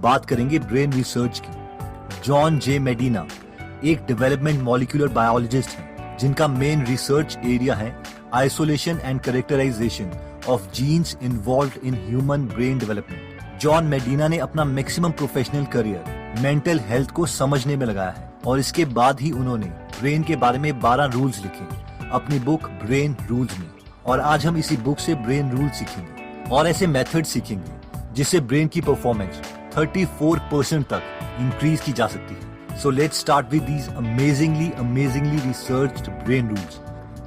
बात करेंगे brain research की। जॉन जे मेडिना एक डेवलपमेंट मॉलिक्यूलर बायोलॉजिस्ट हैं, जिनका मेन रिसर्च एरिया है isolation and characterisation of genes involved in human brain development. John Medina ने अपना maximum professional career mental health को समझने में लगाया है और इसके बाद ही उन्होंने ब्रेन के बारे में 12 रूल्स लिखे अपनी बुक ब्रेन रूल्स में। और आज हम इसी बुक से ब्रेन रूल सीखेंगे और ऐसे मेथड सीखेंगे जिससे ब्रेन की परफॉर्मेंस 34% तक इंक्रीज की जा सकती है। So let's start with these amazingly researched brain rules.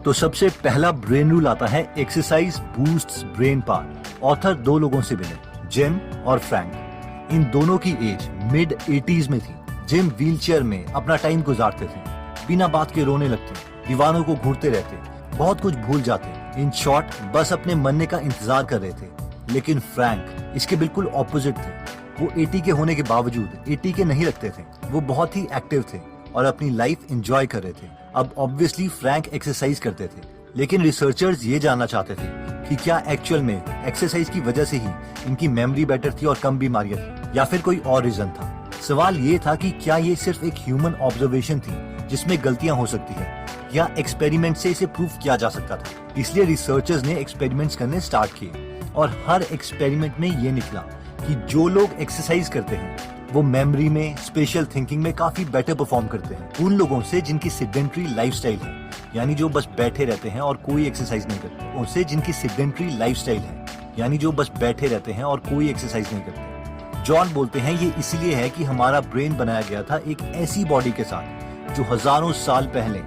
तो सबसे पहला ब्रेन रूल आता है exercise boosts brain power. Author 2 लोगों से मिले, जिम और फ्रैंक। इन दोनों की एज मिड 80s में थी। जिम व्हीलचेयर में अपना टाइम गुजारते थे, बिना बात के रोने लगते, दीवानों को घूरते रहते, बहुत कुछ भूल जाते। इन शॉर्ट बस अपने मरने का इंतजार कर रहे थे। लेकिन फ्रैंक इसके बिल्कुल ऑपोजिट थे। वो 80 के होने के बावजूद 80 के नहीं लगते थे। वो बहुत ही एक्टिव थे और अपनी लाइफ एंजॉय कर रहे थे। अब ऑब्वियसली फ्रैंक एक्सरसाइज करते थे, लेकिन रिसर्चर्स ये जानना चाहते थे कि क्या एक्चुअल में एक्सरसाइज की वजह से ही इनकी मेमोरी बेटर थी और कम बीमारियां थी, या फिर कोई और रीजन था। सवाल ये था कि क्या ये सिर्फ एक ह्यूमन ऑब्जर्वेशन थी जिसमें गलतियां हो सकती है, या एक्सपेरिमेंट से इसे प्रूव किया जा सकता था। इसलिए रिसर्चर्स ने एक्सपेरिमेंट्स करने स्टार्ट किए और हर एक्सपेरिमेंट में ये निकला कि जो लोग एक्सरसाइज करते हैं वो मेमोरी में, स्पेशल थिंकिंग में काफी बेटर परफॉर्म करते हैं उन लोगों से जिनकी सेडेंटरी लाइफस्टाइल है, यानी जो बस बैठे रहते हैं और कोई एक्सरसाइज नहीं करते, उनसे जिनकी सेडेंटरी लाइफस्टाइल है, यानी जो बस बैठे रहते हैं और कोई एक्सरसाइज नहीं करते। जॉन बोलते हैं ये इसलिए है कि हमारा ब्रेन बनाया गया था एक ऐसी बॉडी के साथ जो हजारों साल पहले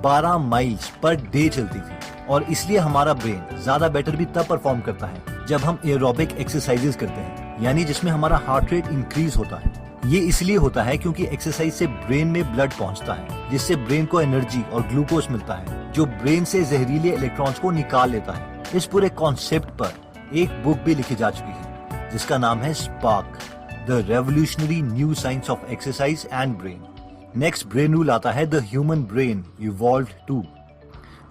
12 माइल्स पर डे चलती थी, और इसलिए हमारा ब्रेन ज्यादा बेटर भी तब परफॉर्म करता है जब हम एरोबिक एक्सरसाइजेस करते हैं, यानी जिसमें हमारा हार्ट रेट इंक्रीज होता है। ये इसलिए होता है क्योंकि एक्सरसाइज से ब्रेन में ब्लड पहुंचता है, जिससे ब्रेन को एनर्जी और ग्लूकोज मिलता है जो ब्रेन से जहरीले इलेक्ट्रॉन्स को निकाल लेता है। इस पूरे कॉन्सेप्ट पर एक बुक भी लिखी जा चुकी है जिसका नाम है Spark, the revolutionary new science of exercise and brain. Next brain rule आता है the human brain evolved too.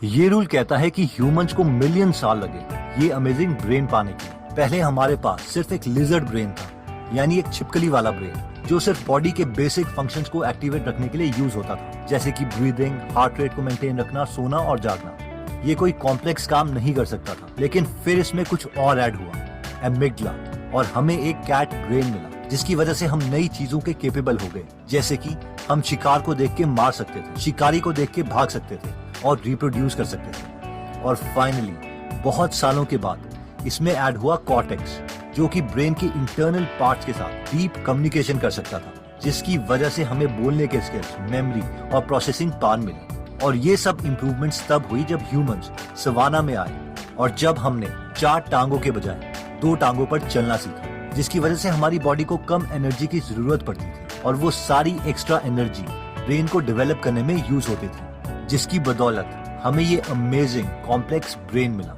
ये रूल कहता है कि ह्यूमंस को मिलियन साल लगे ये अमेजिंग ब्रेन पाने के। पहले हमारे पास सिर्फ एक लिजर्ड ब्रेन था, यानी एक छिपकली वाला ब्रेन जो सिर्फ बॉडी के बेसिक फंक्शंस को एक्टिवेट रखने के लिए यूज होता था, जैसे कि ब्रीदिंग, हार्ट रेट को मेंटेन रखना, सोना और जागना। ये कोई कॉम्प्लेक्स काम नहीं कर सकता था। लेकिन फिर इसमें कुछ और ऐड हुआ, एमिगडला, और हमें एक कैट ब्रेन मिला जिसकी वजह से हम नई चीजों के केपेबल हो गए, जैसे कि हम शिकार को देख के मार सकते थे, शिकारी को देख के भाग सकते थे और रिप्रोड्यूस कर सकते थे। और फाइनली बहुत सालों के बाद इसमें ऐड हुआ कॉर्टेक्स, जो कि ब्रेन के इंटरनल पार्ट्स के साथ डीप कम्युनिकेशन कर सकता था, जिसकी वजह से हमें बोलने के स्किल्स, मेमोरी और प्रोसेसिंग पावर मिली। और ये सब इम्प्रूवमेंट्स तब हुई जब ह्यूमंस सवाना में आए और जब हमने 4 टांगों के बजाय 2 टांगों पर चलना सीखा, जिसकी वजह से हमारी बॉडी को कम एनर्जी की जरूरत पड़ती थी और वो सारी एक्स्ट्रा एनर्जी ब्रेन को डेवलप करने में यूज होती थी, जिसकी बदौलत हमें ये अमेजिंग कॉम्प्लेक्स ब्रेन मिला।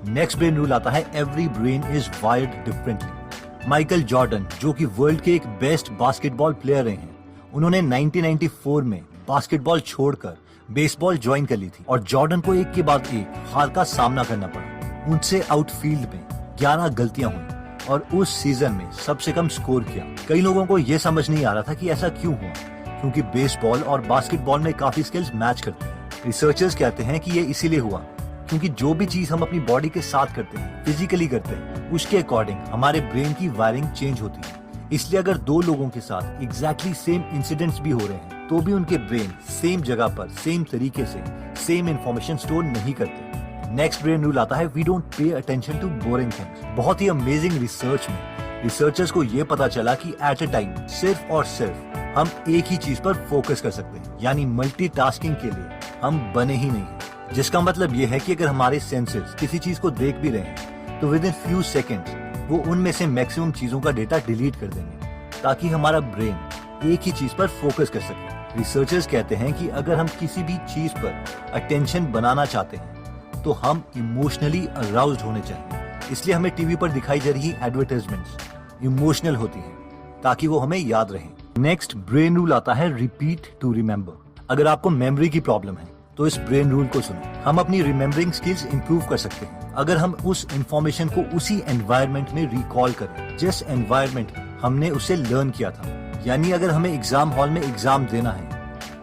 नेक्स्ट ब्रेन रूल आता है every brain is wired differently. Michael Jordan, जो कि वर्ल्ड के एक बेस्ट बास्केटबॉल प्लेयर रहे हैं, उन्होंने 1994 में बास्केटबॉल छोड़कर बेसबॉल ज्वाइन कर ली थी और जॉर्डन को एक के बाद एक हार का सामना करना पड़ा। उनसे आउटफील्ड में 11 गलतियां हुई और उस सीजन में सबसे कम स्कोर किया। कई लोगों को यह समझ नहीं आ रहा था कि ऐसा क्यों हुआ, क्योंकि बेसबॉल और बास्केटबॉल में काफी स्किल्स मैच करते हैं। रिसर्चर्स कहते हैं कि ये इसीलिए हुआ क्योंकि जो भी चीज हम अपनी बॉडी के साथ करते हैं, फिजिकली करते हैं, उसके अकॉर्डिंग हमारे ब्रेन की वायरिंग चेंज होती है। इसलिए अगर 2 लोगों के साथ एग्जैक्टली सेम इंसिडेंट्स भी हो रहे हैं तो भी उनके ब्रेन सेम जगह पर सेम तरीके से सेम इंफॉर्मेशन स्टोर नहीं करते। नेक्स्ट ब्रेन रूल आता है we don't pay attention to boring things. बहुत ही अमेजिंग रिसर्च में रिसर्चर्स को ये पता चला कि एट अ टाइम सिर्फ और सिर्फ हम एक ही चीज पर फोकस कर सकते हैं, यानी मल्टीटास्किंग के लिए हम बने ही नहीं हैं। जिसका मतलब ये है कि अगर हमारे सेंसेस किसी चीज को देख भी रहे हैं तो विद इन फ्यू सेकेंड्स वो उनमें से मैक्सिमम चीजों का डेटा डिलीट कर देंगे ताकि हमारा ब्रेन एक ही चीज पर फोकस कर सके। रिसर्चर्स कहते हैं कि अगर हम किसी भी चीज पर अटेंशन बनाना चाहते हैं तो हम इमोशनली अराउज्ड होने चाहिए। इसलिए हमें टीवी पर दिखाई जा रही एडवर्टाइजमेंट्स इमोशनल होती है ताकि वो हमें याद रहे। नेक्स्ट ब्रेन रूल आता है रिपीट टू रिमेम्बर। अगर आपको मेमोरी की प्रॉब्लम है तो इस ब्रेन रूल को सुनो। हम अपनी रिमेम्बरिंग स्किल्स इंप्रूव कर सकते हैं अगर हम उस इंफॉर्मेशन को उसी एनवायरनमेंट में रिकॉल करें जिस एनवायरनमेंट में हमने उसे लर्न किया था। यानी अगर हमें एग्जाम हॉल में एग्जाम देना है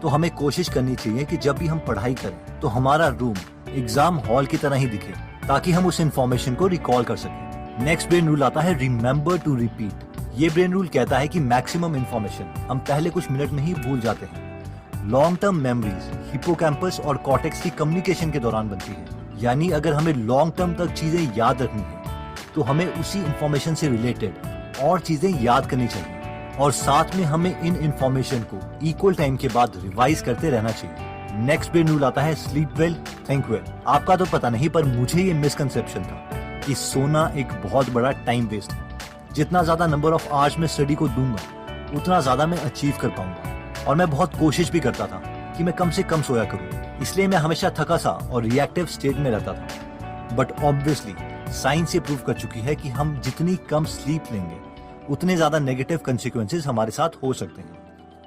तो हमें कोशिश करनी चाहिए कि जब भी हम पढ़ाई करें तो हमारा रूम एग्जाम हॉल की तरह ही दिखे, ताकि हम उस इंफॉर्मेशन को रिकॉल कर सकें। नेक्स्ट ब्रेन रूल आता है रिमेम्बर टू रिपीट। ये ब्रेन रूल कहता है कि मैक्सिमम इंफॉर्मेशन हम पहले कुछ मिनट में ही भूल जाते हैं। लॉन्ग टर्म मेमोरीज हिपोकैम्पस और कॉर्टेक्स की कम्युनिकेशन के दौरान बनती है। यानी अगर हमें लॉन्ग टर्म तक चीजें याद रखनी है तो हमें उसी इंफॉर्मेशन से रिलेटेड और चीजें याद करनी चाहिए, और साथ में हमें इन इंफॉर्मेशन को इक्वल टाइम के बाद रिवाइज करते रहना चाहिए। नेक्स्ट ब्रेन रूल आता है स्लीप वेल थिंक वेल। आपका तो पता नहीं, पर मुझे ये मिसकंसेप्शन था कि सोना एक बहुत बड़ा टाइम वेस्ट है। जितना ज्यादा नंबर ऑफ आवर्स में स्टडी को दूंगा उतना ज्यादा मैं अचीव कर पाऊंगा, और मैं बहुत कोशिश भी करता था कि मैं कम से कम सोया करूं। इसलिए मैं हमेशा थका सा और रिएक्टिव स्टेट में रहता था। बट ऑब्वियसली साइंस ये प्रूव कर चुकी है कि हम जितनी कम स्लीप लेंगे उतने ज्यादा नेगेटिव कंसिक्वेंसेस हमारे साथ हो सकते हैं।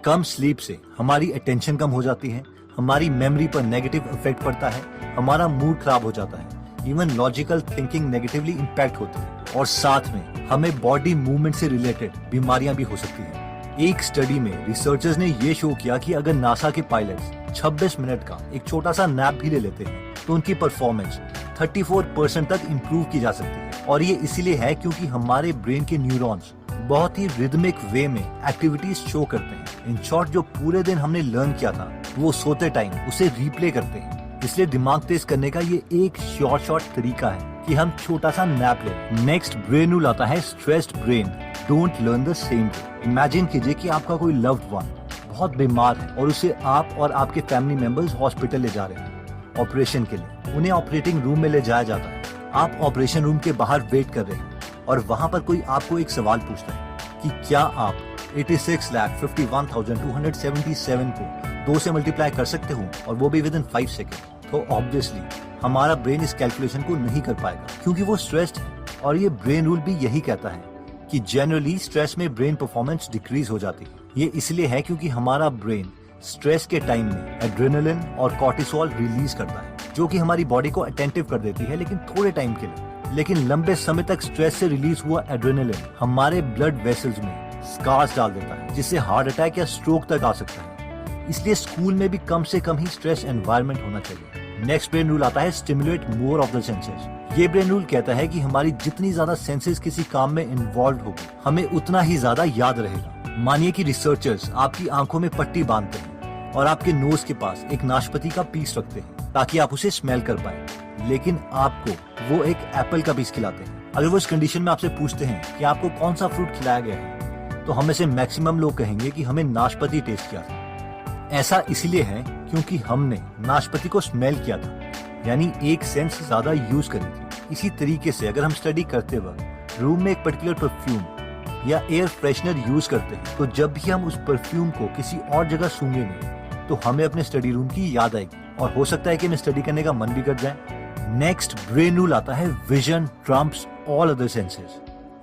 कम स्लीप से हमारी अटेंशन कम हो जाती है, हमारी मेमोरी पर नेगेटिव इफेक्ट पड़ता है, हमारा मूड खराब हो जाता है, even logical thinking negatively impact होती है, और साथ में हमें बॉडी मूवमेंट से रिलेटेड बीमारियां भी हो सकती हैं। एक स्टडी में रिसर्चर्स ने ये शो किया कि अगर नासा के पायलट्स 26 मिनट का एक छोटा सा नैप भी ले लेते हैं तो उनकी परफॉर्मेंस 34% तक इम्प्रूव की जा सकती है। और ये इसीलिए है क्योंकि हमारे ब्रेन के न्यूरॉन्स बहुत ही रिदमिक वे में एक्टिविटीज शो करते हैं। इन शॉर्ट, जो पूरे दिन हमने लर्न किया था वो सोते टाइम उसे रिप्ले करते हैं। इसलिए दिमाग तेज करने का ये एक शॉर्ट तरीका है कि हम छोटा सा नैप लें। नेक्स्ट ब्रेन रूल आता है stressed brain don't learn the same day. Imagine कीजिए कि आपका कोई लव्ड वन बहुत बीमार है और उसे आप और आपके फैमिली मेंबर्स हॉस्पिटल ले जा रहे हैं ऑपरेशन के लिए। उन्हें ऑपरेटिंग रूम में ले जाया जाता है। आप ऑपरेशन रूम के बाहर वेट कर रहे हैं और वहां पर कोई आपको एक सवाल पूछता है कि क्या आप 86,51,277 को 2 से मल्टीप्लाई कर सकते हो, और वो भी विद इन 5 सेकेंड। तो ऑब्वियसली हमारा ब्रेन इस कैलकुलेशन को नहीं कर पाएगा क्योंकि वो स्ट्रेस्ड है। और ये ब्रेन रूल भी यही कहता है कि जनरली स्ट्रेस में ब्रेन परफॉर्मेंस डिक्रीज हो जाती है। ये इसलिए है क्योंकि हमारा ब्रेन स्ट्रेस के टाइम में एड्रेनालिन और कॉर्टिसोल रिलीज करता है, जो कि हमारी बॉडी को अटेंटिव कर देती है, लेकिन थोड़े टाइम के लिए। लेकिन लंबे समय तक स्ट्रेस से रिलीज हुआ एड्रेनालिन हमारे ब्लड वेसल्स में स्कार्स डाल देता है, जिससे हार्ट अटैक या स्ट्रोक तक आ सकता है। इसलिए स्कूल में भी कम से कम ही स्ट्रेस एनवायरनमेंट होना चाहिए। नेक्स्ट ब्रेन रूल आता है stimulate more of the senses. ये ब्रेन रूल कहता है कि हमारी जितनी ज्यादा सेंसेस किसी काम में इन्वॉल्व होगी, हमें उतना ही ज्यादा याद रहेगा। मानिए कि रिसर्चर्स आपकी आंखों में पट्टी बांधते हैं और आपके नोज के पास एक नाशपाती का पीस रखते हैं ताकि आप उसे स्मेल कर पाए, लेकिन आपको वो एक एप्पल का पीस खिलाते हैं। अगर वो इस कंडीशन में आपसे पूछते हैं कि आपको कौन सा फ्रूट खिलाया गया है, तो हमें से मैक्सिमम लोग कहेंगे कि हमें नाशपाती टेस्ट किया था। ऐसा इसलिए है क्योंकि हमने नाशपाती को स्मेल किया था, यानी एक सेंस ज्यादा यूज करी थी। इसी तरीके से अगर हम स्टडी करते वक्त रूम में एक पर्टिकुलर परफ्यूम या एयर फ्रेशनर यूज करते हैं, तो जब भी हम उस परफ्यूम को किसी और जगह सूंघेंगे तो हमें अपने स्टडी रूम की याद आएगी, और हो सकता है कि हमें स्टडी करने का मन भी कर जाए। नेक्स्ट ब्रेन रूल आता है vision Trump's all other senses.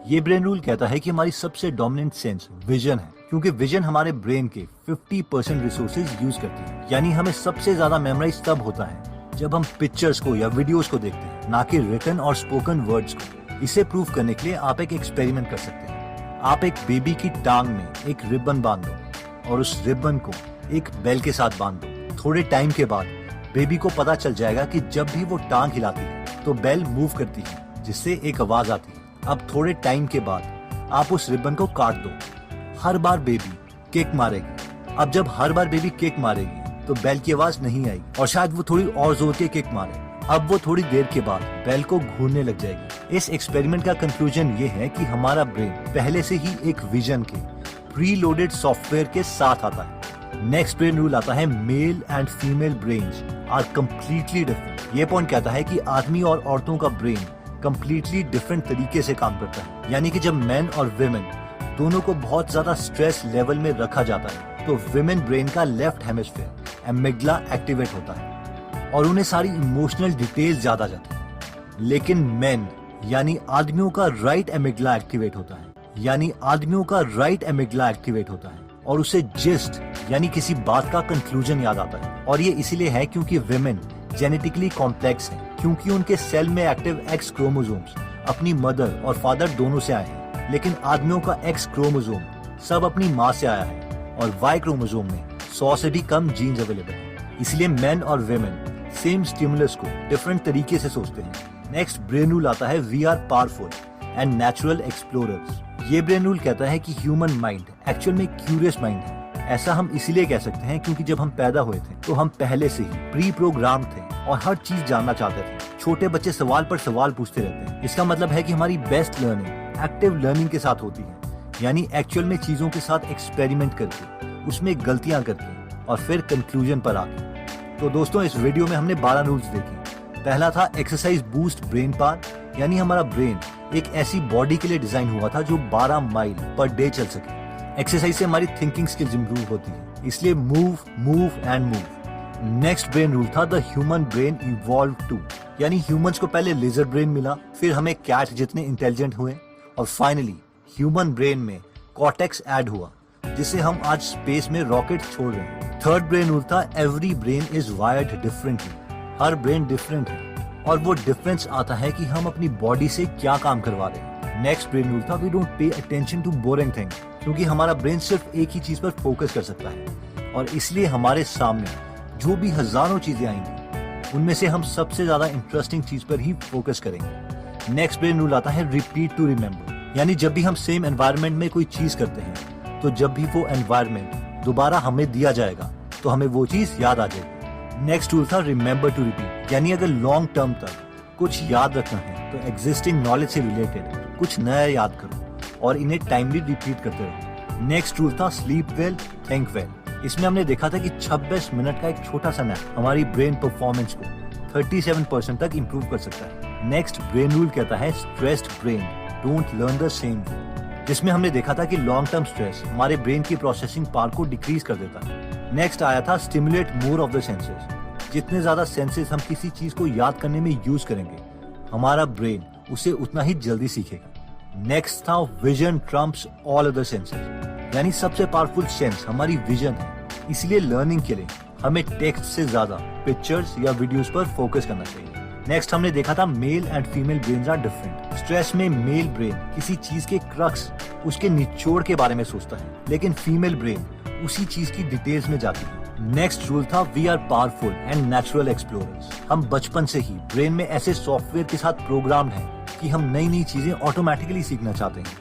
ये ब्रेन रूल कहता है कि हमारी सबसे डोमिनेंट सेंस विजन है, क्योंकि विजन हमारे ब्रेन के 50% रिसोर्सेज यूज करती है। यानी हमें सबसे ज्यादा मेमोराइज तब होता है जब हम पिक्चर्स को या वीडियोस को देखते हैं, ना कि रिटन और स्पोकन वर्ड्स को। इसे प्रूव करने के लिए आप एक एक्सपेरिमेंट कर सकते हैं। आप एक बेबी की टांग में एक रिबन बांध दो और उस रिबन को एक बेल के साथ बांध दो। थोड़े टाइम के बाद बेबी को पता चल जाएगा कि जब भी वो टांग हिलाती है तो बेल मूव करती है, जिससे एक आवाज आती है। अब थोड़े टाइम के बाद आप उस रिबन को काट दो। हर बार बेबी किक मारेगी। अब जब हर बार बेबी किक मारेगी तो बेल की आवाज नहीं आएगी, और शायद वो थोड़ी और जोर के किक मारे। अब वो थोड़ी देर के बाद बेल को घूरने लग जाएगी। इस एक्सपेरिमेंट का कंक्लूजन ये है कि हमारा ब्रेन पहले से ही एक विजन के प्री लोडेड सॉफ्टवेयर के साथ आता है। नेक्स्ट ब्रेन रूल आता है male and female brains are completely different. ये पॉइंट कहता है कि आदमी और औरतों का ब्रेन कम्प्लीटली डिफरेंट तरीके से काम करता है। यानी कि जब मेन और विमेन दोनों को बहुत ज्यादा स्ट्रेस लेवल में रखा जाता है तो विमेन ब्रेन का लेफ्ट हेमिस्फीयर एमिग्डला एक्टिवेट होता है और उन्हें सारी इमोशनल डिटेल्स ज्यादा जाती है। लेकिन मेन यानी आदमियों का राइट एमिग्डला एक्टिवेट होता है, और उसे जिस्ट यानी किसी बात का कंक्लूजन याद आता है। और ये इसीलिए है क्योंकि विमेन जेनेटिकली कॉम्प्लेक्स हैं, क्योंकि उनके सेल में एक्टिव एक्स क्रोमोसोम्स अपनी मदर और फादर दोनों से आए हैं। लेकिन आदमियों का एक्स क्रोमोसोम सब अपनी माँ से आया है और वाई क्रोमोसोम में 100 से भी कम जीन्स अवेलेबल है। इसलिए मेन और वेमेन सेम स्टिमुलस को डिफरेंट तरीके से सोचते हैं। नेक्स्ट ब्रेन रूल आता है we are powerful and natural explorers. ये ब्रेन रूल कहता है कि ह्यूमन माइंड एक्चुअल में क्यूरियस माइंड है। ऐसा हम इसीलिए कह सकते हैं क्योंकि जब हम पैदा हुए थे तो हम पहले से ही प्री प्रोग्राम थे और हर चीज जानना चाहते थे। छोटे बच्चे सवाल पर सवाल पूछते रहते हैं। इसका मतलब है कि हमारी बेस्ट लर्निंग एक्टिव लर्निंग के साथ होती है, यानी एक्चुअल में चीजों के साथ एक्सपेरिमेंट करके, उसमें गलतियां करके और फिर कंक्लूजन पर आके। तो दोस्तों, इस वीडियो में हमने 12 रूल्स देखे। पहला था एक्सरसाइज बूस्ट ब्रेन पावर, यानी हमारा ब्रेन एक ऐसी बॉडी के लिए डिजाइन हुआ था जो 12 माइल पर डे चल सके। एक्सरसाइज से हमारी थिंकिंग स्किल्स इंप्रूव होती है, इसलिए move move and move. Next brain rule था the human brain evolve to, यानी ह्यूमंस को पहले लेजर ब्रेन मिला, फिर हमें कैट जितने इंटेलिजेंट हुए और फाइनली ह्यूमन ब्रेन में कॉर्टेक्स ऐड हुआ, जिससे हम आज स्पेस में रॉकेट छोड़ रहे हैं। थर्ड ब्रेन रूल था every brain is wired differently, her brain different है और वो डिफरेंस आता है कि हम अपनी बॉडी से क्या काम करवा रहे हैं। नेक्स्ट ब्रेन रूल था we don't pay attention to boring thing, क्योंकि हमारा ब्रेन सिर्फ एक ही चीज पर फोकस कर सकता है और इसलिए हमारे सामने जो भी हजारों चीजें आएंगी उनमें से हम सबसे ज्यादा इंटरेस्टिंग चीज पर ही फोकस करेंगे। नेक्स्ट ब्रेन रूल आता है रिपीट टू रिमेम्बर, यानी जब भी हम सेम एनवायरनमेंट में कोई चीज करते हैं तो जब भी वो एनवायरनमेंट दोबारा हमें दिया जाएगा तो हमें वो चीज याद आ जाएगी। नेक्स्ट रूल था रिमेम्बर टू रिपीट, यानी अगर लॉन्ग टर्म तक कुछ याद रखना है तो एग्जिस्टिंग नॉलेज से रिलेटेड कुछ नया याद करो और इन्हें टाइमली रिपीट करते रहो। नेक्स्ट रूल था स्लीप वेल थिंक वेल। इसमें हमने देखा था कि 26 मिनट का एक छोटा सा नैप हमारी ब्रेन परफॉर्मेंस को 37% तक इंप्रूव कर सकता है। नेक्स्ट ब्रेन रूल कहता है stressed brain don't learn the same way, जिसमें हमने देखा था कि लॉन्ग टर्म स्ट्रेस हमारे ब्रेन की प्रोसेसिंग पावर को डिक्रीज कर देता है। नेक्स्ट आया था stimulate more of the senses. जितने ज्यादा सेंसेस हम किसी चीज को याद करने में यूज करेंगे, हमारा ब्रेन उसे उतना ही जल्दी सीखेगा। नेक्स्ट था vision Trump's all other senses, यानी सबसे पावरफुल सेंस हमारी विजन है। इसलिए लर्निंग के लिए हमें टेक्स्ट से ज्यादा पिक्चर्स या वीडियोस पर फोकस करना चाहिए। नेक्स्ट हमने देखा था male and female brains are different. Stress में मेल ब्रेन किसी चीज के क्रक्स, उसके निचोड़ के बारे में सोचता है, लेकिन फीमेल ब्रेन उसी चीज की डिटेल्स में जाती है। नेक्स्ट रूल था we are powerful and natural explorers. हम बचपन से ही ब्रेन में ऐसे सॉफ्टवेयर के साथ प्रोग्राम्ड हैं कि हम नई नई चीजें ऑटोमेटिकली सीखना चाहते हैं।